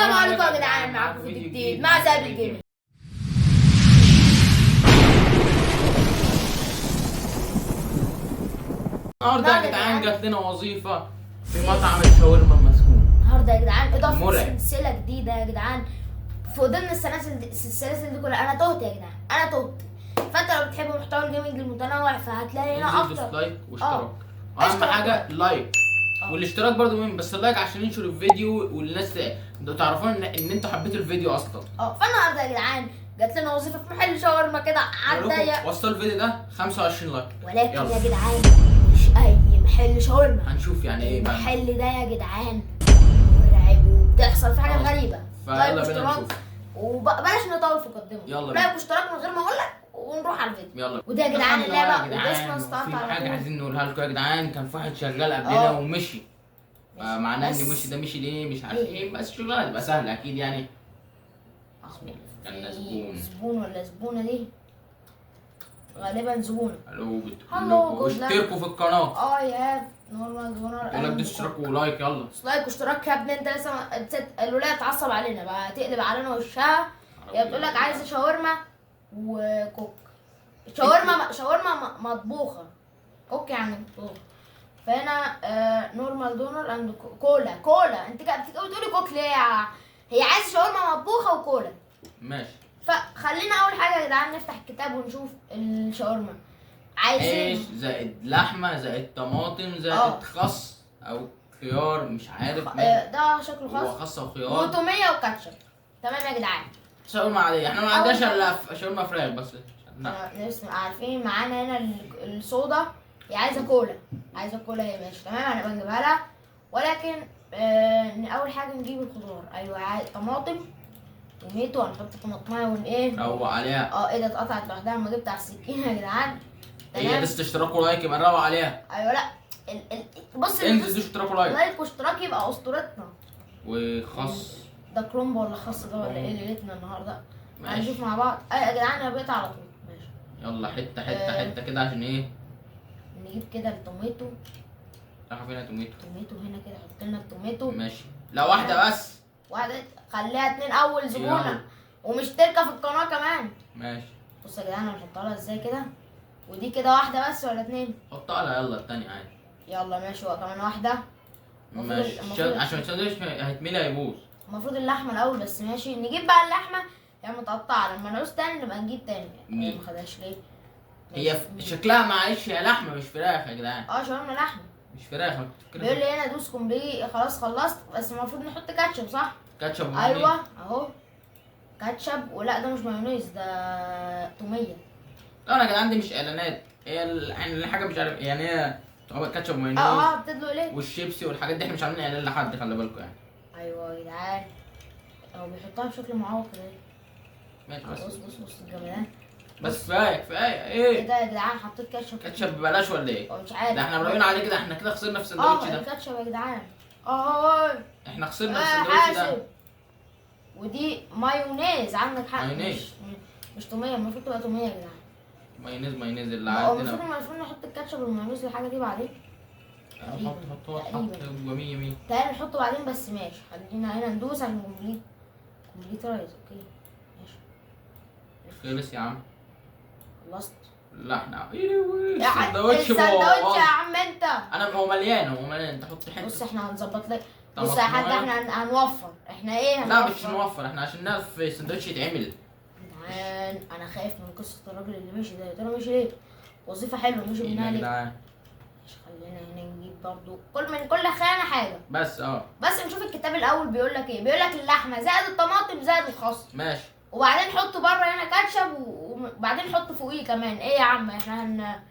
السلام عليكم يا جدعان، معاكم فيديو جديد مع زاب الجيمنج. النهارده يا جدعان جات لنا وظيفة في مطعم الشاورما المسكون. النهارده يا جدعان اضافه مرعب. سلسله جديده يا جدعان في ضمن السلاسل دي كلها. انا تهت يا جدعان، انا تهت. فانت لو بتحب محتوى الجيمنج المتنوع فهتلاقي هنا انزل افضل ديسلايك واشتراك. اهم اشتراك. حاجة لايك والاشتراك برضو مهم، بس اللايك عشان ينشر الفيديو والناس تعرفون ان انتوا حبيتوا الفيديو اصلا. فالنهارده يا جدعان جات لنا وظيفه في محل شاورما كده على الضيق. وصلوا الفيديو ده 25 لايك. ولكن يلا. يا جدعان مش اي محل شاورما، هنشوف يعني ايه بقى المحل ده يا جدعان مرعب وبتحصل فيه حاجات غريبة. فيلا بينا نشوف. وبلاش نطول في مقدمه. يلا لايك واشتراك من غير ما اقول لك ونروح على الفيديو. يلا. وده يا جدعان اللعبه يا ودوسنا جدعان ستارت في على حاجة طول. عايزين نقولها لكم يا جدعان. كان في واحد شغال قبلنا ومشي، فمعناه ان بس- مشي ده مشي ليه مش عارف ايه، بس الشغلانه هتبقى سهله اكيد يعني. كان زبون ولا زبونه دي؟ غالبا زبونه. الو هلو، واشتركوا في القناه. اي هاف نورمال دونر. يقول لك اشتراك ولايك. يلا لايك واشتراك يا ابني. انت لسه الولايه اتعصب علينا بقى، تقلب علينا وشها. هي بتقول لك عايزه شاورما وكوك. شاورما مطبوخه، كوك يعني مطبوخه. فهنا نورمال دونر اند كولا. انت بتقولي كوك ليه؟ هي عايزه شاورما مطبوخه وكولا. ماشي. فخلينا اول حاجه يا جدعان نفتح الكتاب ونشوف الشاورما. عايزين عيش زائد لحمه زائد طماطم زائد خس او خيار، مش عارف ده شكله هو خاص خس او خيار وتوميه وكاتشب. تمام يا جدعان. شاورما عاديه. احنا ما عندناش الا شاورما فراخ بس. لسه عارفين معانا هنا الصودا. هي عايزه كولا، هي ماشي تمام، هنبقى نجيبها لها. ولكن اول حاجه نجيب الخضار. ايوه طماطم وميتو. هنحط طماطمايه وايه روق عليها. ايه ده اتقطعت لوحدها لما جبت على السكينه يا جدعان. هي بس اشتراك ولايك يبقى نروق عليها. ايوه لا بص انزل اشتراك ولايك. لايك واشتراك يبقى اسطورتنا. وخس ده كرومب ولا خس ده ولا ايه ليلتنا النهارده؟ ماشي. هنشوف مع بعض. يا جدعان انا بقيت على طول. ماشي. يلا حته كده عشان ايه. نجيب كده التوميتو. راح فين توميتو هنا كده. حط لنا التوميتو. ماشي. لا واحده بس. واحده خليها 2 اول زبونه. يلا. ومشتركه في القناه كمان. ماشي. بص يا جدعان هنحطها لها ازاي كده. ودي كده واحده بس ولا 2؟ حطها لها يلا التانية عادي. يلا ماشي. وكمان واحده. ماشي. عشان الساندوتش هيتملي هيبوظ. المفروض اللحمه الاول بس. ماشي نجيب بقى اللحمه يعني متقطعه. لما نعوز تاني نبقى نجيب تاني. يعني ما خدهاش ليه؟ هي شكلها معلش هي لحمه مش فراخ يا جدعان. شاورما لحمه مش فراخ. انا كنت بيقول لي هنا دوس كومبلي. خلاص خلصت. بس المفروض نحط كاتشب صح؟ كاتشب ومايونيز. ايوه اهو كاتشب. ولا ده مش مايونيز ده توميه. لا يا جدعان دي مش اعلانات. هي يعني الحاجه مش عارف يعني هي كاتشب ومايونيز. بتدلق ليه؟ والشيبسي والحاجات دي احنا مش عاملين اعلان لحد، خلي بالكم يعني. ايوه يا جدعان هو بيحطها بشكل معوق كده. ماشي بص الجمدان. بس كفايه ايه ده يا جدعان؟ حطيت كاتشب. كاتشب ببلاش ولا ايه؟ هو مش عارف. ده احنا مراهقين عليه كده. احنا كده خسرنا في السندوتش ده. الكاتشب يا جدعان. احنا خسرنا في السندوتش ده. ودي مايونيز. عندك حق. مايونيز. مش توميه. المفروض تبقى توميه يا جدعان. مايونيز اللي هو عندنا. المفروض نحط الكاتشب والمايونيز الحاجه دي بعدين. حط جميل. تعالى نحطه بعدين بس. ماشي خلينا هنا ندوس على كومبليت رايز. اوكي ماشي. خلص يا عم. خلصت. لا احنا السندوتش يا عم انت. هو مليان انت حط حته. بص احنا هنظبط لك. بص يا حاج احنا هنوفر. احنا ايه لا مش نوفر. احنا عشان نعرف السندوتش يتعمل. انا خايف من قصه الراجل اللي مشي ده. يا ترى مشي ليه؟ وظيفه حلوه مشي منها ليه؟ مش خلينا هنا نجيب برضو من كل خانه حاجه. بس نشوف الكتاب الاول بيقول لك ايه. بيقول لك اللحمه زائد الطماطم زائد الخس. ماشي. وبعدين حط بره هنا كاتشب وبعدين حط فوقيه كمان. ايه يا عم احنا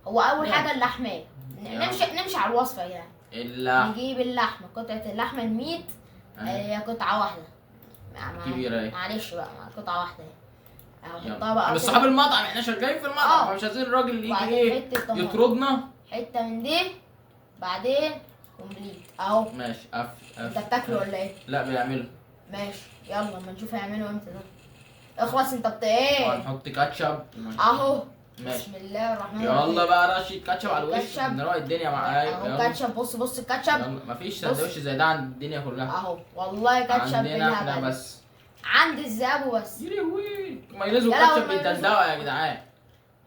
هو اول حاجه اللحمه. نمشي على الوصفه يعني. نجيب اللحمه. قطعه اللحمه الميت هي قطعه واحده كبيره اهي. معلش بقى قطعه واحده اهي. هحطها بقى. بس صحاب المطعم احنا شغالين في المطعم فمش عايزين الراجل اللي يجي ايه يطردنا. حته من دي بعدين كومبليت اهو. ماشي. انت بتاكله ولا ايه؟ لا بيعمله. ماشي يلا اما نشوف هيعملوا امتى ده. اخلص انت ايه؟ هنحط كاتشب اهو ماشي. بسم الله الرحمن الرحيم. يلا بقى رشة كاتشب على الوش، كاتشب. نروق الدنيا معايا. اهو كاتشب، بص الكاتشب. يلا مفيش سندوتش زي ده عند الدنيا كلها. اهو والله كاتشب عندنا احنا بالهبل. بس. عند الذئاب وبس. يا لهوي مايونيز لا، وكاتشب والمايونيز. بيتدلقوا يا جدعان.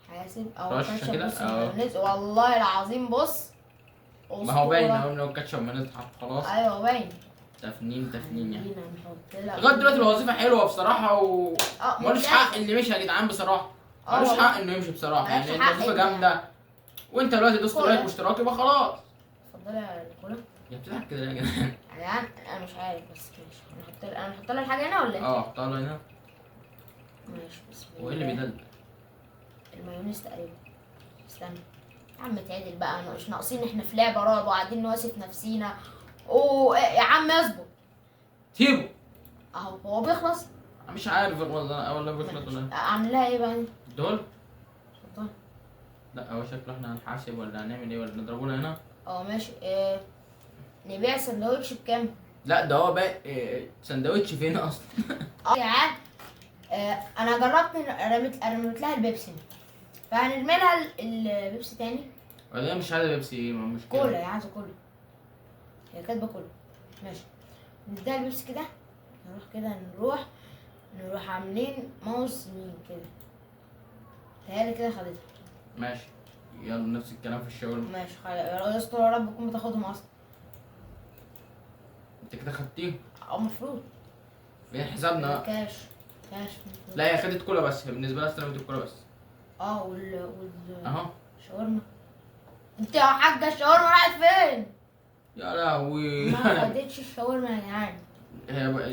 حاسب اهو رشة كاتشب. كده، بص اهو. المايونيز والله العظيم بص. ما هو باين أسطورة. اهو ان هو الكاتشب مايونيز اتحط خلاص. ايوه باين. تفنين يعني. خلينا نحط لك. لغايه دلوقتي الوظيفه حلوه بصراحه ملوش ممتاز. حق اللي مشي يا جدعان بصراحه. ملوش والله. حق انه يمشي بصراحه، ملوش يعني حق الوظيفه إن- جامده. وانت دلوقتي دوست كولا. لايك واشتراك يبقى خلاص. اتفضلي يا الكولا. يا بتضحك كده يا جدعان. يعني انا مش عارف بس ماشي. انا هحط لها الحاجه هنا ولا ايه؟ اه حطها له هنا. ماشي بسم الله. هو ايه اللي بيدلق؟ المايونيز تقريبا. استنى يا عم اتعدل بقى، مش ناقصين احنا في لعبه رعب وقاعدين نواسف نفسينا. اوه يا عم اصبر. سيبه. اهو هو بيخلص. أنا مش عارف ولا بيخلص ولا إيه. اعمل لها ايه بقى؟ دول؟ اتفضل. لا هو شكله احنا هنحاسب ولا هنعمل ايه ولا نضربه له هنا؟ اه ماشي. نبيع سندوتش بكام؟ لا ده هو باقي سندوتش فين اصلا؟ يا عم انا جربت رميت لها البيبسي، فهنرمي لها البيبسي تاني. ولا هي مش عايزه بيبسي، ايه مش كولا، هي عايزه كولا. هي كاتبه كولا. ماشي نديها البيبسي كده. نروح عاملين ماوس يمين كده. تهيألي كده خدتها. ماشي. يلا نفس الكلام في الشغل. ماشي يا اسطى يا رب تكون بتاخدهم اصلا. انت كده خدتيه؟ او المفروض. فين حسابنا بقى؟ كاش المفروض. لا هي خدت كولا بس، هي بالنسبه لها استلمت الكولا بس. اه اهو. شاورما. انت يا حاجه الشاورما راحت فين؟ يا لهوي. ما خدتش الشاورما يا جدعان. هي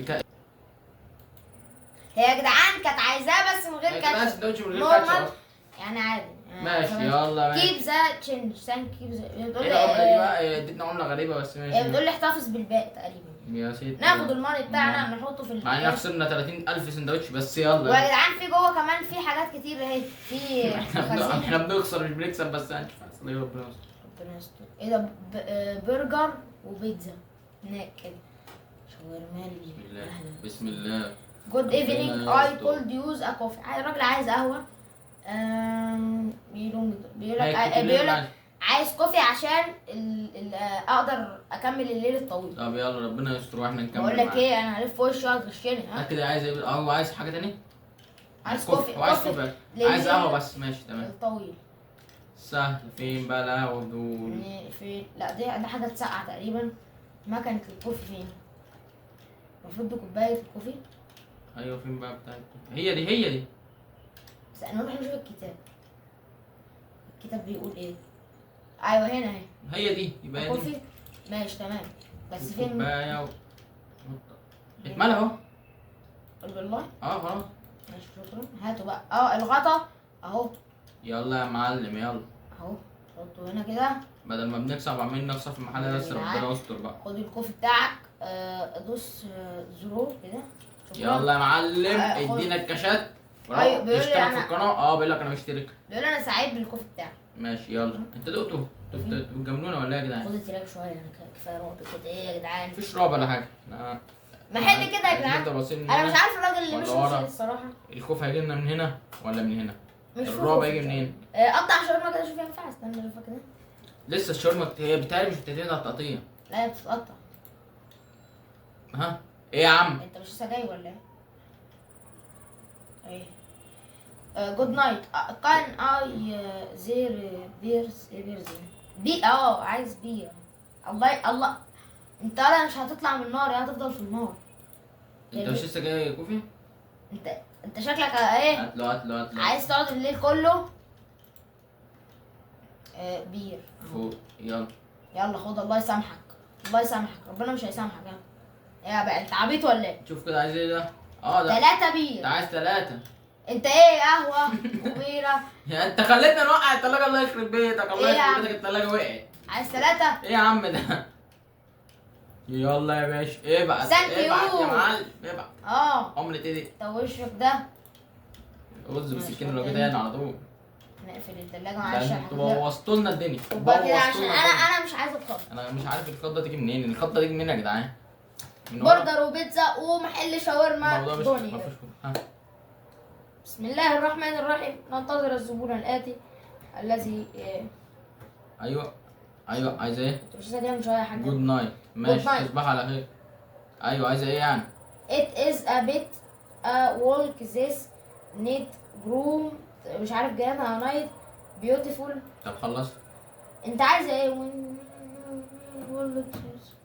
هي يا جدعان كانت عايزاه بس من غير كاتشب كاتشب. سندوتش من غير نورمال. كاتشب. يعني عادي. ماشي يلا ماشي. كيب ذا تشينج ثانك كيب ذا. بتقول ايه العملة دي لي بقى؟ هي ادتنا عملة غريبة بس هي ماشي. بتقول لي احتفظ بالباقي تقريبا. يا سيدي ناخد الماني بتاعنا نحطه في مع اننا الكاش. خسرنا 30,000 سندوتش بس ويا يلا. جدعان في جوه كمان في حاجات كتير اهي. في احنا خزينة. بنخسر مش بنكسب بس هنشوف هيحصل ايه ربنا يستر. ربنا يستر. ايه ده برجر وبيتزا هناك كده. شاورما بسم الله بسم الله. جود ايفنينج ربنا اي يستر. كولد يوز ا كوفي. الراجل عايز قهوه. بيقول هيكتب لنا لك معاك. عايز كوفي عشان اقدر اكمل الليل الطويل. طب يلا ربنا يستر واحنا نكمل. بقول لك معاك. ايه انا هلف وشي هتغشني ها. كده عايز ايه؟ هو عايز حاجة تانية؟ عايز كوفي. هو عايز كوفي. عايز قهوة بس ماشي تمام. الطويل. سهل. فين بقى القهوة دول؟ في لا دي حاجه تسقع تقريبا. مكنه الكوفي فين؟ المفروض دي كوبايه الكوفي. ايوه فين بقى بتاعت هي دي. بس نروح نشوف الكتاب. الكتاب بيقول ايه؟ ايوه هنا اهي. هي دي يبقى هي دي. كوفي. ماشي تمام. بس فين؟ كوباية اتملى اهو. والله. خلاص. ماشي شكرا. هاتوا بقى الغطا اهو. يلا يا معلم يلا. اهو حطه هنا كده. بدل ما بنكسب عمالين نخسر في المحل ده بس ربنا يستر بقى. خد الكوفي بتاعك. دوس زرار كده. شكرا. يلا يا معلم خد. ادينا الكاشات. أيوة، بيقول لي اشترك في أنا- القناه. بيقول لك انا مشترك. بيقول انا سعيد بالكوفي بتاعك. ماشي يلا. انت دقته؟ بتجاملونا ولا ايه يا جدعان؟ خد التراك شويه انا كفايه رعب كده. ايه يا جدعان؟ مفيش رعب ولا حاجه. ما حد كده يا جدعان. انا مش عارف الراجل اللي ولا مش ورا. مشي الصراحه. الخوف هيجي لنا من هنا ولا من هنا؟ مش الرعب فاهم. هيجي منين؟ قطع شاورما كده شوف ينفع. استنى اشوفها كده. لسه الشاورما هي بتهيألي مش بتعتمد على التقطيع. لا هي بتتقطع. ها؟ ايه يا عم؟ انت مش لسه جاي ولا ايه؟ جود نايت. كان اي زير بيرز بي عايز بير. الله انت لا مش هتطلع من النار يا هتفضل في النار. انت مش لسه جاي كوفي؟ انت شكلك ايه؟ هات له. عايز تقعد الليل كله. بير. فوق يلا. يلا خد الله يسامحك. الله يسامحك ربنا مش هيسامحك يا بقى انت عبيط ولا ايه؟ شوف كده عايز ايه ده؟ ده 3 انت بير. عايز 3. انت ايه قهوه وبيره؟ يا انت خليتنا نوقع التلاجة. الله يخرب بيتك. الله ايه يا يخرب عم؟ بيتك التلاجة وقعت. عايز 3؟ ايه يا عم ده؟ يلا يا باشا ابعت. Thank ابعت you. يا معلم ابعت. عملة ايه دي؟ انت وشك ده. رز ماشي، بالسكينة لو اوكي. كده هنا على طول. نقفل التلاجة ده معلش يا انتوا حبيبي. بوظتوا لنا الدنيا. وبقى كده عشان بوظتوا لنا الدنيا. انا مش عايزه اتخض. انا مش عارف الخضة تيجي منين. الخضة تيجي منين يا جدعان؟ من ورا؟ برجر وبيتزا ومحل شاورما الموضوع مش دوني. مفيش. ها بسم الله الرحمن الرحيم. ننتظر الزبون الآتي الذي ايوه عايزه ايه؟ كنت مش كده من شوية يا حاج. جود نايت. ماشي night. تصبح على خير. ايوه عايزه ايه يعني؟ It is a bit a walk this need groom مش عارف جانا night beautiful. طب خلص. انت عايزة ايه؟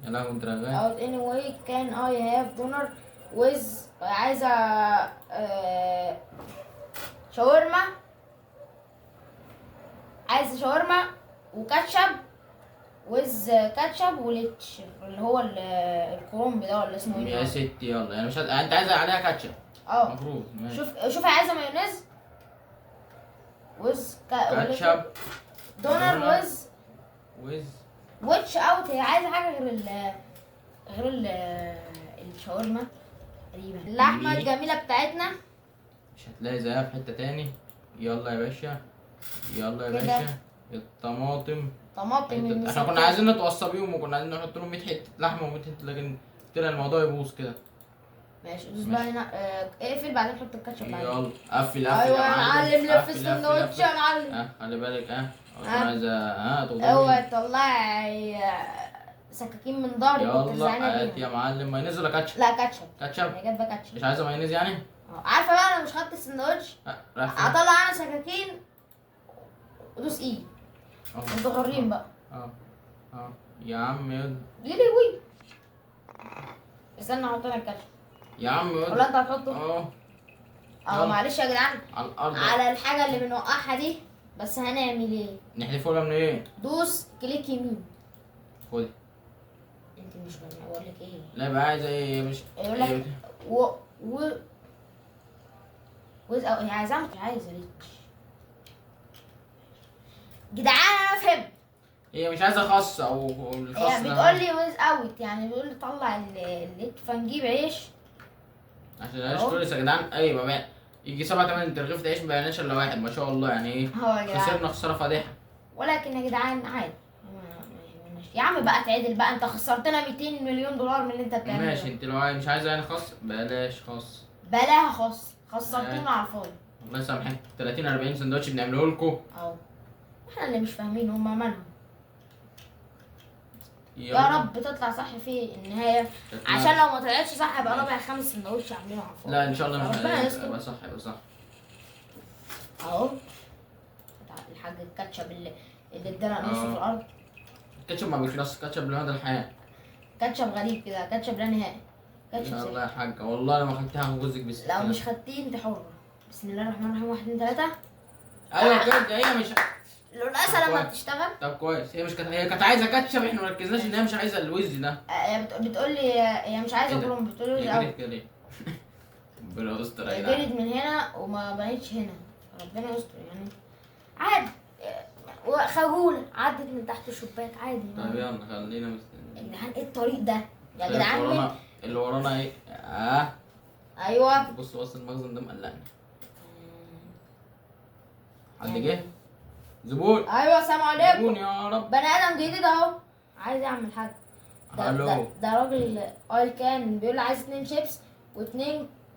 يا لهوي انت رغاي. Out anyway can I have dinner with عايزة شاورما. عايزة شاورما وكاتشب with كاتشب وليتش اللي هو الكرومب ده ولا اسمه يا ايه؟ ستي يلا يعني مش انت عايزه عليها كاتشب اه المفروض. ماشي. شوف عايزة مايونيز with كاتشب دونر with ويز. واتش اوت. هي عايزة حاجة غير الشاورما تقريبا. اللحمة الجميلة بتاعتنا مش هتلاقي زيها في حته تاني. يلا يا باشا يلا يا كده. باشا. الطماطم. طماطم احنا المسكرة. كنا عايزين نتوصى بيهم وكنا عايزين نحط لهم 100 حته لحمه و100 حته، لكن طلع الموضوع يبوظ كده. ماشي دوس بقى هنا اقفل بعدين حط الكاتشب بعدين. يلا قفل ايوه يا معلم لف قفل، السندوتش يا معلم. خلي بالك ها. عايزه تغضبي. اوعى تطلعي سكاكين من ظهري كنت يلا زعلانة هات بيها. يا معلم مايونيز ولا كاتشب؟ لا كاتشب. كاتشب. هي جايبه كاتشب. مش عايزه مايونيز يعني؟ عارفه بقى انا مش خدت السندوتش رايح فين؟ اطلع انا سكاكين ودوس ايه. أهو. انتوا حرين بقى. اه يا عم يلا. ليه وي استنى احط لك الكاتشب يا عم ولا يلا. انت هتحطه؟ اه اه يلا. معلش يا جدعان على الارض. على الحاجه اللي بنوقعها دي، بس هنعمل ايه؟ نحذفه ولا من ايه؟ دوس كليك يمين. خد. انت مش بقول لك ايه؟ لا يبقى عايزه ايه مش يقول لك و هي عايزاه مش عايزه ريتش. جدعان انا فهمت. هي مش عايزه خاص او الخاص هي ده. بتقول لي ويز اوت يعني بيقول لي طلع الليت فنجيب عيش. عشان العيش أهو. كويس يا جدعان. ايوه بقى يجي 7 8 ترغيف عيش ما بيعناش الا واحد ما شاء الله يعني ايه. هو يا جدعان خسرنا خساره فادحه. ولكن يا جدعان عادي يا عم بقى تعدل بقى. انت خسرتنا 200 مليون دولار من اللي انت بتعمله. ماشي انت لو مش عايزه يعني خاص بلاش خاص. بلاها خسرتونا على الفاضي. الله يسامحك 30 40 سندوتش بنعمله لكم. اهو احنا اللي مش فاهمين هما مالهم. يلا. يا رب تطلع صح في النهايه عشان لو ما طلعتش صح يبقى رابع 5 سندوتش عاملينه على الفاضي. لا ان شاء الله مش ربنا يستر. يبقى صح يبقى صح. اهو الحاج الكاتشب اللي اتدلق نصه في الارض. الكاتشب ما بيخلصش. كاتشب لمدى الحياه. كاتشب غريب كده. كاتشب لا نهائي. كاتشب يا سيء. الله يا حاجه والله لو ما خدتها هنجوزك بس. لو مش خدتيه انت حر. بسم الله الرحمن الرحيم 1 2 3. ايوه كده هي مش. القلقاسه لما كويس. بتشتغل طب كويس هي مش هي كانت عايزه كاتشب. احنا ما ركزناش ان هي مش عايزه الوز ده. بتقول لي هي مش عايزه إيه ده؟ كروم. بتقول لي هي لا جريت كده ليه؟ ربنا يستر يا هي جدعان. جريت من هنا وما بقتش هنا. ربنا يستر يعني عادي. خجوله عدت من تحت الشباك عادي. طب يلا خلينا يا مستنيين. جدعان ايه الطريق ده يا اللي جدعان؟ ورانا اللي ورانا ايه؟ ايوه بص المخزن ده مقلقني. حد جه؟ زبون. ايوه السلام عليكم. زبون يا رب. بني ادم جديد اهو عايز يعمل حاجه. الو. ده راجل كان بيقول لي عايز 2 شيبس و2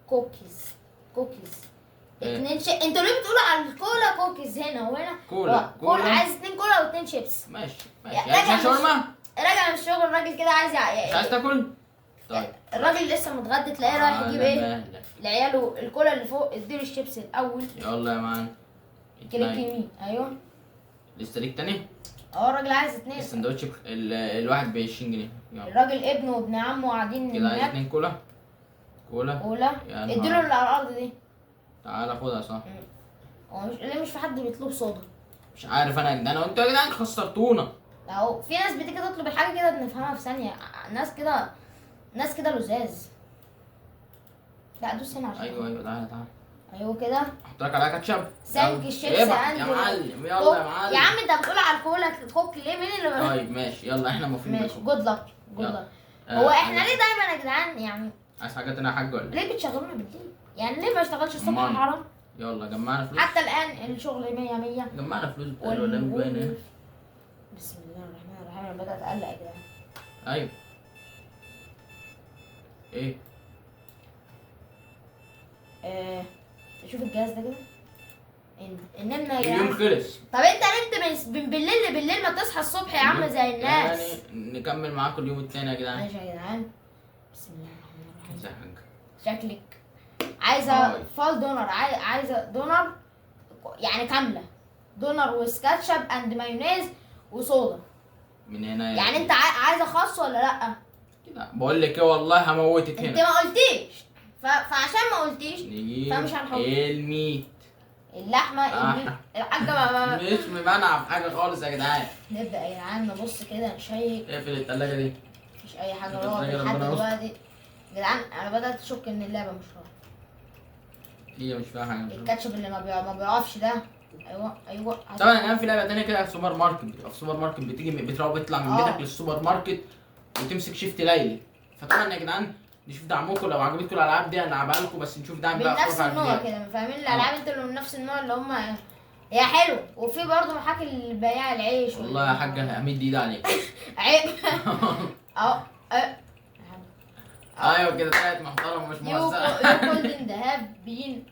كوكيز. إيه؟ 2 انتوا ليه بتقولوا على الكولا كوكيز هنا وهنا؟ كولا. كولا عايز 2 كولا و2 شيبس. ماشي يا يعني مش عايز شاورما؟ راجع من الشغل الراجل كده عايز مش عايز تاكل؟ طيب الراجل لسه متغدى تلاقيه رايح يجيب ايه مهلك. لعياله الكولا اللي فوق. اديله الشيبس الاول. يلا يا مان. كليك يمين. ايوه لسه ليك تاني؟ الراجل عايز 2. السندوتش الواحد ب 20 جنيه. يلا الراجل ابنه وابن عمه قاعدين كده عايز هناك. 2 كولا. كولا. كولا يا نهار. اديله اللي على الارض دي. تعالى خدها صح. هو ليه مش في حد بيطلب صودا؟ مش عارف انا يا جدعان وانتوا يا جدعان خسرتونا. اهو في ناس بتيجي تطلب الحاجه كده بنفهمها في ثانيه. ناس كده لزاز. لا دوس هنا عشان ايوه تعالى. ايوه كده. احط لك عليها كاتشب. سانك الشيبس ابعت يا معلم. يلا يا معلم. يا عم انت بتقول على الكولا كوك ليه؟ مين اللي طيب ماشي يلا احنا موافقين ماشي بكم. جود لك. يلا. هو احنا ليه دايما يا جدعان يعني عايز حاجات انا يا حاج ولا؟ ليه بتشغلونا بالليل؟ يعني ليه ما اشتغلش الصبح أمان. حرام؟ يلا جمعنا فلوس. حتى الان الشغل 100 100. جمعنا فلوس بتاعي ولا باين هنا. بسم الله الرحمن الرحيم. انا بدات اقلق يا جدعان. ايوه. ايه؟ شوف الجهاز ده كده. النمنا يا اليوم جدعان. خلص. طب انت نمت من بالليل لبالليل ما تصحى الصبح يا عم زي الناس. يعني نكمل معاكم اليوم التاني يا جدعان. ماشي يا جدعان. بسم الله الرحمن الرحيم. ازي يا حاج؟ شكلك عايزه فال دونر، عايزه دونر يعني كامله، دونر وسكاتشب اند مايونيز وصودا. من هنا يعني انت عايزه خاص ولا لا؟ كده بقول لك ايه والله هموتك انت هنا. ما قلتيش، فعشان ما قلتيش نجيب فمش هنحط الميت. اللحمه الحاجه ما مش ممنع في حاجه خالص يا جدعان. نبدا يا جدعان نبص كده نشيك. اقفل التلاجة دي. مفيش اي حاجه التلاجة راضي لحد ربنا يستر. دلوقتي. يا جدعان انا بدات اشك ان اللعبه مش راضيه. هي مش فيها حاجه. الكاتشب اللي ما بيقفش ده. ايوه طبعا الان في لعبه تانية كده في سوبر ماركت، بتبقى في سوبر ماركت بتيجي بتطلع من بيتك للسوبر ماركت وتمسك شيفت ليلي. فطبعا يا جدعان نشوف دعمكم، لو عجبتكم الالعاب دي هنلعبها لكم، بس نشوف دعم من بقى نفس النوع كده، فاهمين الالعاب انت اللي من نفس النوع اللي هم هي حلو. وفي برضه محاكي البياع العيش. والله يا حاجه همد ايدي عليك. عيب. اهو ايوه كده طلعت محترمه مش مهزأه. يو جولدن ذهب بين.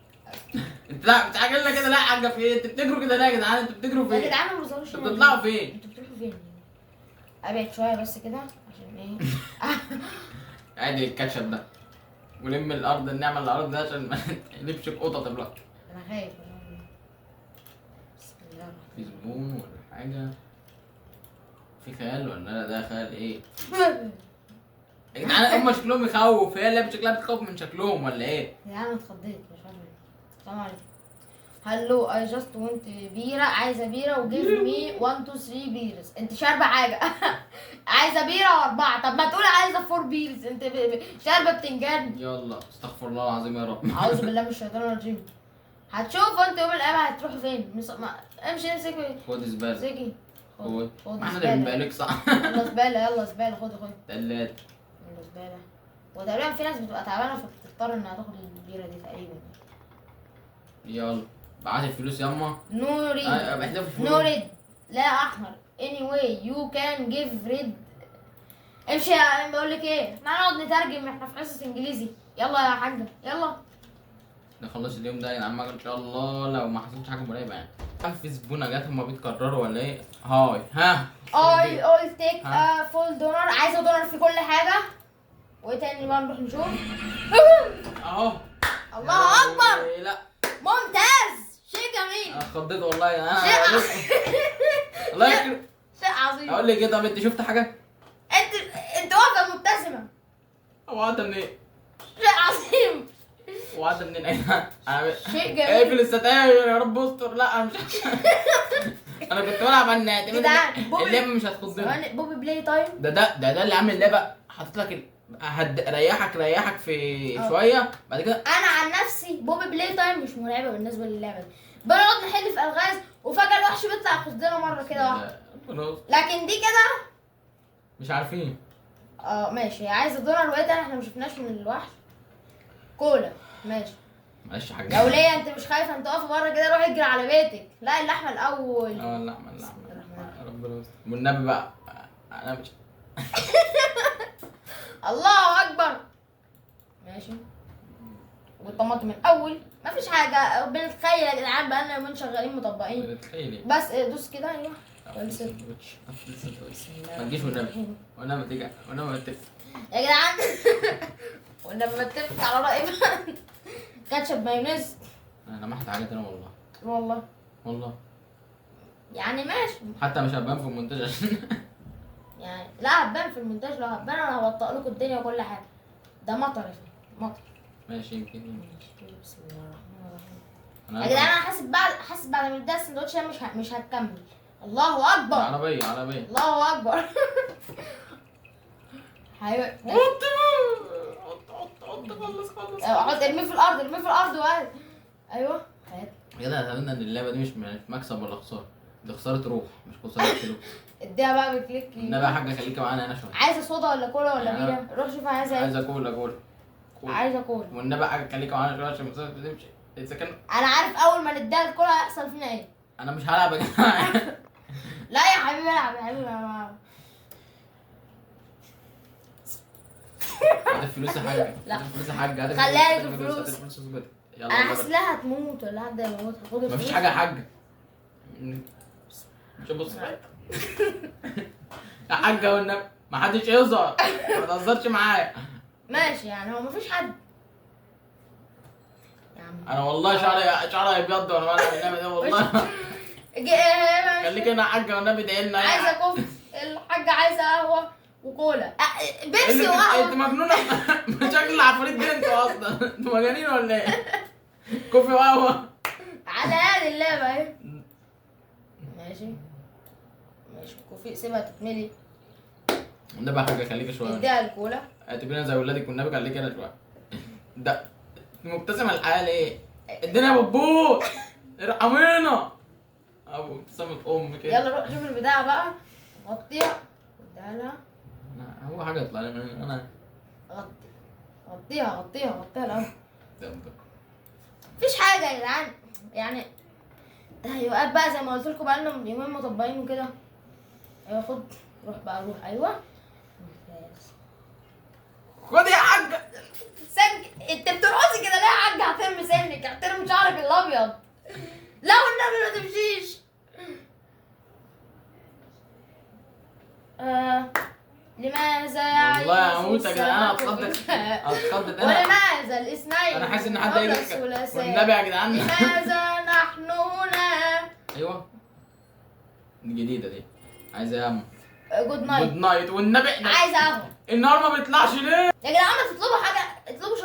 انت لا بتعجل لنا كده، لا يا حاجه في ايه؟ انتوا بتجروا كده ليه يا جدعان؟ انتوا بتجروا يا فين؟ جدعان ما بتوصلوش. انتوا بتطلعوا فين؟ انتوا بتروحوا فين؟ ابعد شويه بس كده عشان ايه؟ عادي الكاتشب ده ولم الارض، نعمل الارض ده عشان ما نقلبش بقطط دلوقتي. انا خايف. بسم الله في زبون ولا حاجه؟ في خيال ولا لا؟ ده خيال ايه؟ يا جدعان هم شكلهم يخوف، هي اللعبه شكلها بتخوف من شكلهم ولا ايه؟ يا عم اتخضيت مش عارف. السلام عليكم. هلو اي جاست وانت بيره، عايزه بيره وجيف مي 1 2 3 بيرز. انت شاربه حاجه؟ عايزه بيره واربعه. طب ما تقولي عايزه 4 بيرز. انت شاربه بتنجان. يلا استغفر الله العظيم يا رب. اعوذ بالله من الشيطان الرجيم. هتشوفوا انت يوم القيامه هتروحوا فين. امشي امسك. خد زباله. امسكي. خد خد احنا اللي بنبقالك صح. يلا زباله يلا زباله. خد تلات. يلا زباله. وتقريبا في ناس بتبقى تعبانه فبتضطر انها تاخد البيره دي تقريبا. يلا بعت الفلوس ياما. نوري. بحذف الفلوس. نوريد. لا احمر. anyway you can give red. امشي يا بقول لك ايه، احنا هنقعد نترجم، احنا في حصه انجليزي. يلا يا حاجه يلا. نخلص اليوم ده يا جدعان ان شاء الله، لو ما حصلش حاجه مرعبه يعني. في زبونه جت هما بيتكرروا ولا ايه؟ هاي ها I take a full donor. عايزه دونر في كل حاجه. وايه تاني بقى نروح نشوف. اهو. الله اكبر. لا ممتاز. شيء جميل. انا اتخضيت والله يا انا. شيء الله يكرم. شيء عظيم. اقول لك ايه؟ طب انت شفت حاجه؟ انت واقفه مبتسمه. هو عدى منين؟ شيء عظيم. هو عدى منين يا جدعان؟ شيء جميل. اقفل الستاير يا رب استر. لا انا مش انا كنت بلعب على النت. جدعان، اللعبه مش هتخضنا. ثواني بوبي بلاي تايم. ده اللي عامل اللعبه، حاطط لك ريحك في شويه بعد كده. انا عن نفسي بوبي بلاي تايم مش مرعبه بالنسبه للعبه دي. بنقعد نحل في الغاز وفجاه الوحش بيطلع يخضنا مره كده واحده. لكن دي كده مش عارفين. ماشي. عايزه دونر وايه تاني احنا ما شفناش من الوحش. كولا ماشي. معلش يا حاجه. لو ليا انت مش خايفه انت واقفه بره كده روح اجري على بيتك. لا اللحمه الاول. اللحمه ربنا يستر. والنبي بقى انا مش الله اكبر. ماشي. والطماطم الاول مفيش حاجه. بنتخيل يا جدعان بقالنا يومين شغالين مطبقين. بتتخيلي بس دوس كده. ايوه ما تجيش والنبي. وانا ما تيجي وانا ما اتفق يا جدعان. ولما اتفق على رأي كاتشب مايونيز. انا لمحت حاجات انا والله والله يعني ماشي. حتى مش هبان في المونتاج عشان يعني لا هبان في المونتاج. لو هبان انا هبطئ لكم الدنيا وكل حاجه. ده مطر يا فندم مطر. ماشي يمكن. بسم الله الرحمن الرحيم. انا يا جدعان انا حاسس بعد ما اديها السندوتش ده مش هتكمل. الله اكبر. عربيه الله اكبر. ايوه خلص احط ارميه في الارض وقال. ايوه كده اتعلمنا ان اللعبه دي مش مكسب ولا خساره، دي خساره روح مش خساره فلوس. اديها بقى بكليك. النبي يا حاجه خليكي معانا هنا شويه. عايزه صودا ولا كولا ولا بيره؟ روح شوف عايزه ايه. عايزه كولا عايزه كولا. والنبي يا حاجه خليكي معانا شويه عشان المسافه بتمشي. اذا كان انا عارف اول ما نديها الكولا هيحصل فينا ايه. انا مش هلعب يا جماعه. لا يا حبيبي العب يا حبيبي. هات الفلوس يا حاج. لا. هات الفلوس يا حاج. خليها لك الفلوس. يلا انا حاسس يلا. انها هتموت ولا حد هيموت، هاخد مفيش الفلوس. حاجه يا حاجه. مش هبص يا حاجه والنبي ما حدش يهزر، ما تهزرش معايا. ماشي يعني هو مفيش حد يا عم. انا والله شعري ابيض وانا بلعب اللعبه دي والله. خليك هنا يا حاجه والنبي ادعي لنا. عايزه كوفي، الحاجه عايزه قهوه وكولا، بيبسي انت وقهوه. مجنونه. شكل العفاريت دي انتوا اصلا، انتوا مجانين ولا ايه؟ كوفي وقهوه. على هذه اللعبه اهي. ماشي ماشي كوفي، سيبها تتملي، النبي يا حاجه خليك شويه. اديها الكولا. اعتبرينا زي ولادك والنبي خليك هنا شويه. ده مبتسمه الحياه ليه؟ الدنيا بتبوظ، ارحمينا. ابو ابتسامه ام كده. يلا روح شوف البتاع بقى، غطيها اديها لها. هو حاجه يطلع لي من انا. غطيها الاول. مفيش حاجه يا جدعان يعني. تهيؤات بقى زي ما قلت لكم، بقالنا يومين مطبقين وكده. ايوه خد، روح بقى روح، ايوه ممتاز. خد يا حاجه. انت بترقصي كده ليه يا حاج؟ هترمي سنك، هترمي شعرك الابيض. لا والنبي ما تمشيش. لماذا والله هموت يا جدعان. اتخضت انا. ولماذا الاثنين؟ انا حاسس ان حد قبل هيجي. الثلاثاء؟ والنبي يا جدعان. لماذا نحن هنا؟ ايوه دي جديده دي. عايزه يا عم جود نايت. جود نايت والنبي. عايزه قهوه النهار ما بيطلعش ليه؟ يا جدعان. ما تطلبوا حاجه، اطلبوا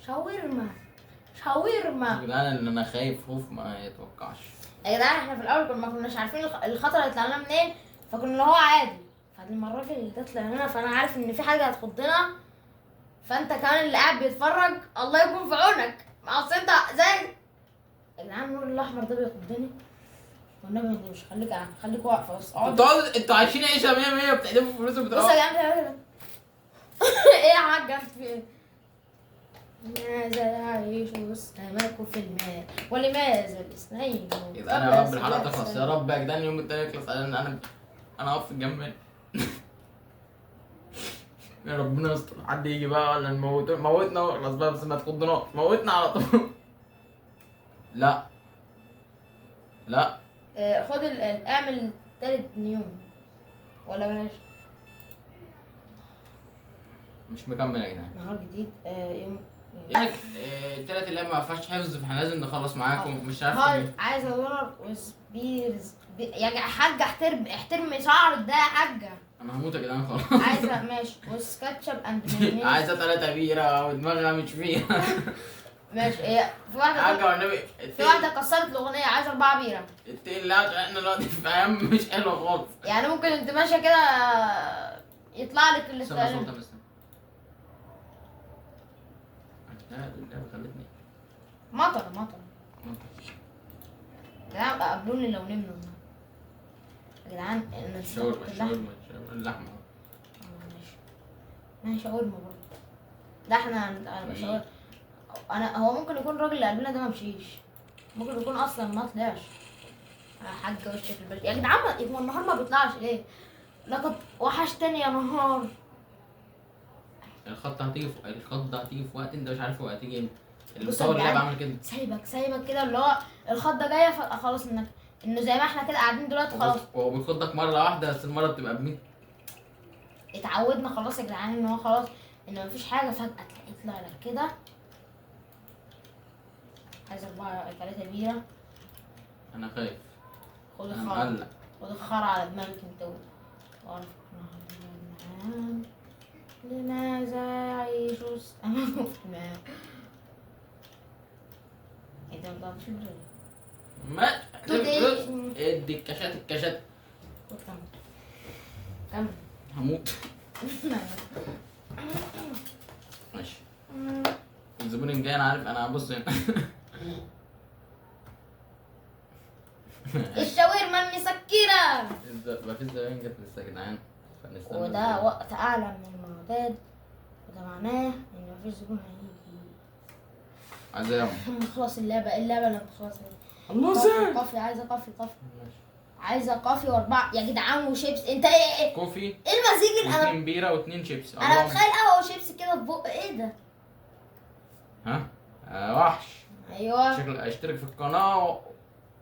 شاورما. يا جدعان اللي انا خايف خوف ما يتوقعش. يا جدعان احنا في الاول ما كناش عارفين الخطر هيطلع لنا منين، فكنا اللي هو عادي. فلما الراجل اللي ده طلع لنا، فانا عارف ان في حاجه هتخضنا. فانت كمان اللي قاعد بيتفرج الله يكون في عونك. ما اصل انت زي يا جدعان النور الاحمر ده بيخضني والنبي. ما تمشي، خليك واقفه بس. اقعد. انتوا عايشين عيشه 100 بتحدفوا فلوس بص وبتروحوا. يا جدعان ايه يا حاج عملت في ايه؟ لماذا يعيش السمك في الماء ولماذا الاثنين؟ يبقى انا يا رب الحلقه تخلص يا رب يا جدعان. اليوم التاني يخلص. انا هقف في الجنب. يا ربنا يستر. حد يجي بقى ولا موتنا واخلص بقى. بس ما تخضناش، موتنا على طول. لا لا خد اعمل تالت نيوم ولا بلاش. مش مكمل يا جدعان. نهار جديد يوم يعني التلات ايام ما فيهاش حفظ، فاحنا لازم نخلص معاكم. مش عارف هاي عايزه دولار وسبيرز يا حاجه. احترمي شعرك ده يا حاجه. انا هموت يا جدعان خلاص. عايزه ماشي وسكاتشب اند مايونيز. عايزه 3 بيره ودماغها مش فيها. ماشي. هي في واحده حاجه والنبي. في واحده كسرت الاغنيه، عايزه 4 بيره. اتقل الله عشان احنا دلوقتي في ايام مش حلوه خالص. يعني ممكن انت ماشيه كده يطلع لك اللي استنى استقبل. صوتها بس. اللعبه خلتني مطر يا جدعان. قابلوني لو نمنا يا جدعان. انا نسيت شاورما اللحمه. اللحمه. ماشي شاورما برضه. ده احنا شاورما. هو ممكن يكون الراجل اللي قبلنا ده ما مشيش، ممكن يكون اصلا ما طلعش. يا حاجه وشك البلد يا جدعان. هو النهار ما بيطلعش ليه؟ لقد وحشتني يا نهار. الخط هتيجي في وقت انت مش عارف هو هتيجي امتى. اللي بص بيصور يا اللعبه جدعان، عامل كده. سايبك كده اللي هو الخضه جايه خلاص انه زي ما احنا كده قاعدين دلوقتي خلاص. هو بيخضك مره واحده بس المره بتبقى ب100. اتعودنا خلاص يا جدعان ان هو خلاص ان مفيش حاجه. فجاه تلاقيه يطلع لك كده. عايز 3 بيره. انا خايف. خد انا الخرا. مقلق. خد الخرا على دماغك انت. وعرف لماذا يعيش السمك في الماء؟ انت ما بتعرفش ما Today. ادي الكاشات. كمل. هموت. ماشي. الزبون الجاي انا عارف. انا هبص هنا. الشاورما المسكرة. ما فيش زباين جت لسه يا جدعان. فنستنى. وده وقت أعلى من المعتاد، وده معناه إن مفيش زبون هيجي. عايز ايه يا خلاص اللعبة لما تخلص. الله كافي. عايزة كافي. عايزة كافي و4 يا جدعان وشيبس. انت ايه كوفي ايه المزيج اللي و2 بيره و2 شيبس. انا بتخيل قهوة وشيبس كده في بق. ايه ده؟ ها وحش. اشترك في القناه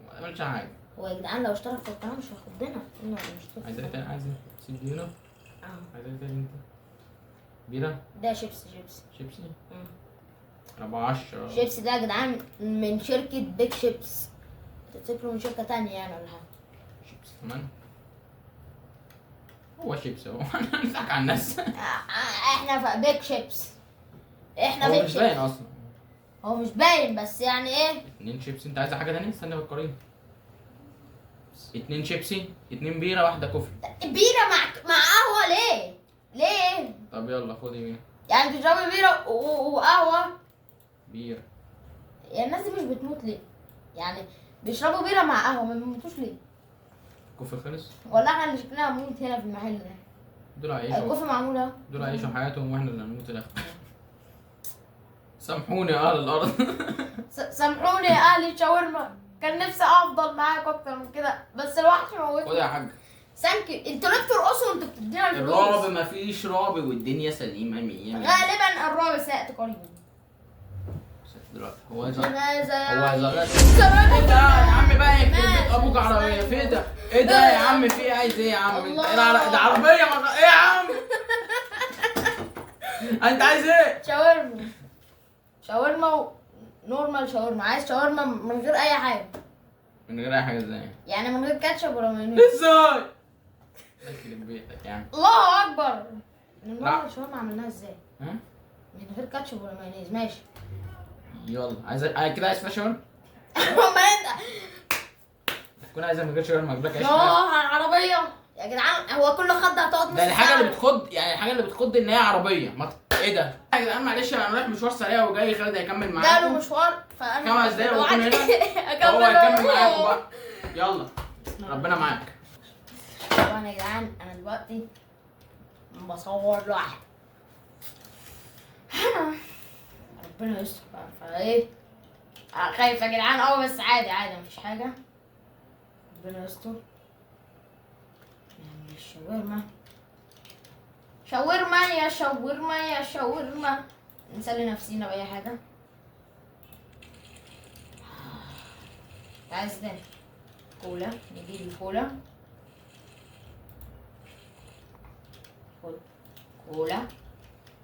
ما اعملش حاجه. هو يا جدعان لو اشترك في القناه مش هياخدنا، قلنا مش عايز ايه تاني؟ عايز ايه؟ سيب دي هنا. عايز ايه تاني انت؟ بيرة؟ ده شيبسي. شيبسي؟ مم. 14. شيبسي ده يا جدعان من شركة بيك شيبس، تفتكروا من شركة تانية يعني ولا حاجة؟ شيبسي كمان؟ هو شيبسي اهو. نضحك على الناس. احنا في بيك شيبس، احنا هو بيك مش شيبس. باين اصلا. هو مش باين بس يعني ايه. 2 شيبسي. انت عايز حاجه تانية؟ استنى بالقرين. 2 شيبسي، 2 بيره، واحده كوفي. بيرة مع قهوة ليه؟ ليه؟ طب يلا خدي بيره. يعني تشربي بيرة وقهوة؟ بيره. يعني الناس دي مش بتموت ليه؟ يعني بيشربوا بيرة مع قهوة ما بيموتوش ليه؟ كوفي خلص. ولا احنا اللي شكلنا هنموت هنا في المحل ده؟ دول عيشوا. الكوفي معمول اهو. دول عيشوا حياتهم واحنا اللي هنموت الاخر. سامحوني يا اهل الارض. سامحوني يا اهلي شاورما، كان نفسي افضل معاك اكتر من كده بس الوحش خد موتني. يا حاج. ثانك انتوا ليه بترقصوا وانتوا بتدينا الرعب الفلوس؟ مفيش رعب والدنيا سليمه 100. غالبا الرعب سيأتي قريبا. دلوقتي هو عايز جنازة يا هو عايز عيد. ايه ده يا عم بقى؟ يخرب بيت ماشي. ابوك عربيه في إيه ده؟ ايه ده يا عم؟ في إيه؟ عايز ايه يا عم؟ انت الله. ده عربيه ايه يا عم؟ انت عايز ايه؟ شاورما نورمال شاورما، عايز شاورما من غير اي حاجه، من غير اي حاجه ازاي؟ يعني من غير كاتشب ولا مايونيز. ازاي؟ يخرب بيتك يعني. الله اكبر. النورمال شاورما عملناها ازاي؟ ها؟ من غير كاتشب ولا مايونيز. ماشي. يلا عايز كده عايز فيها شاورما؟ امال انت تكون عايزها من غير شاورما اجيب لك عيش. عربيه يا جدعان، هو كل خد هتقعد نص ده الحاجه ساعة. اللي بتخض، يعني الحاجه اللي بتخض ان هي عربيه ايه ده؟ يا جدعان معلش انا رايح مشوار سريع وجاي، خالد هيكمل معاكم. جاله مشوار فانا 5 دقايق ويكون هنا. هو اكمل هيكمل معاكم بقى. يلا ربنا معاك. طبعا يا جدعان انا دلوقتي بصور لوحدي. ربنا يستر بقى فايه. خايف يا جدعان بس عادي مفيش حاجه. ربنا يستر. نعمل الشاورما. شاورما نسلي نفسينا باي حاجه. عايز تاني كولا، نجيب الكولا. خد كولا.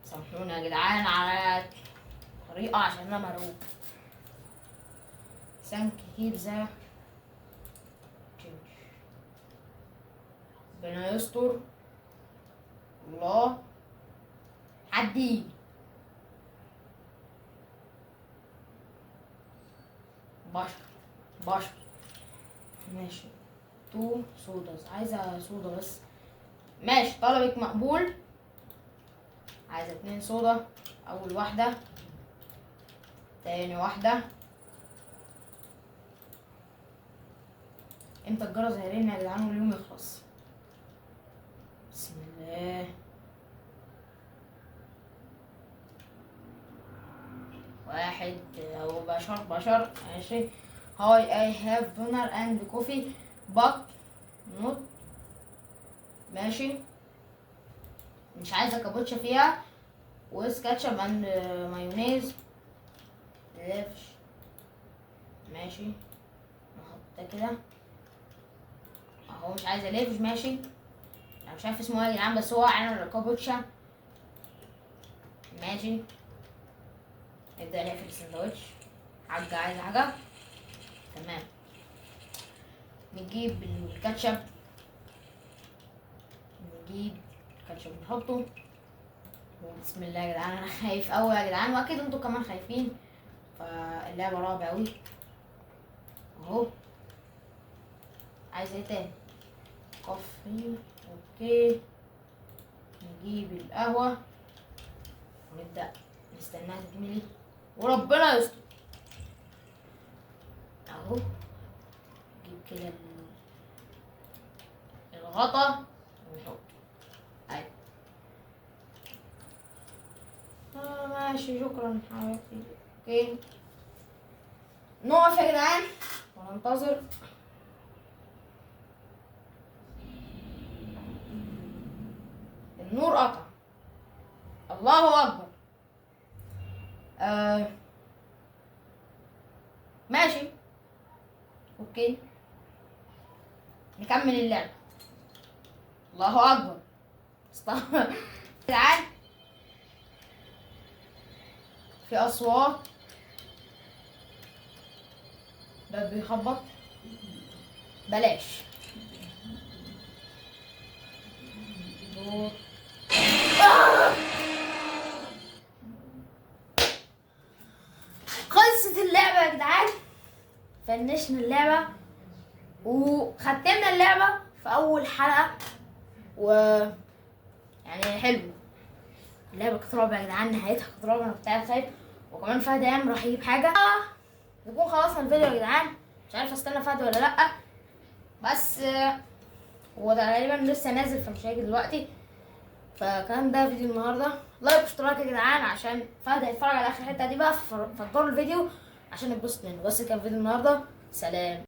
سامحوني يا جدعان على طريقة عشان انا مرعوب. ثانك يو ذا ربنا يستر. الله حد يجي. بشر ماشي. 2 صودا، عايزة صودا بس. ماشي طلبك مقبول. عايزة 2 صودا. أول واحدة، تاني واحدة. امتى الجرس هيرن يا جدعان واليوم يخلص؟ بسم الله. واحد أو بشر ماشي. هاي I have dinner and coffee but not. ماشي. مش عايزة كابوتشا فيها ويز كاتشب اند مايونيز. لافش. ماشي نحط ده كده اهو. مش عايزة لافش. ماشي. انا مش عارف اسمه ايه يا جدعان بس هو عين الكابوتشا. ماشي. نبدأ نقفل السندوتش. حاجة عايزة حاجة. تمام. نجيب الكاتشب. نحطه. بسم الله يا جدعان. انا خايف قوي يا جدعان واكيد انتوا كمان خايفين، فاللعبه رعب قوي اهو. عايز ايه تاني؟ كوفي. اوكي. نجيب القهوه ونبدا نستناها تتملي وربنا يستر اهو. نجيب كده الغطا ونحط. ماشي شكرا حبيبتي. اوكي نقف يا جدعان وننتظر. النور قطع. الله اكبر. ماشي اوكي نكمل اللعبة. الله اكبر تعال في اصوات باب بيخبط بلاش دور. خلصت اللعبة يا جدعان، فنشنا اللعبة وختمنا اللعبة في أول حلقة يعني حلو. اللعبة كانت رعب يا جدعان، نهايتها كانت رعب، أنا كنت قاعد خايف، وكمان فهد أيام راح يجيب حاجة. نكون خلصنا الفيديو يا جدعان، مش عارف استنى فهد ولا لأ، بس هو ده غالبا لسه نازل فمش هيجي دلوقتي. فكان ده فيديو النهارده، لايك واشتراك يا جدعان عشان فهد هيتفرج على اخر حته دي بقى، فجروا الفيديو عشان نتبسط منه. بس كان فيديو النهارده، سلام.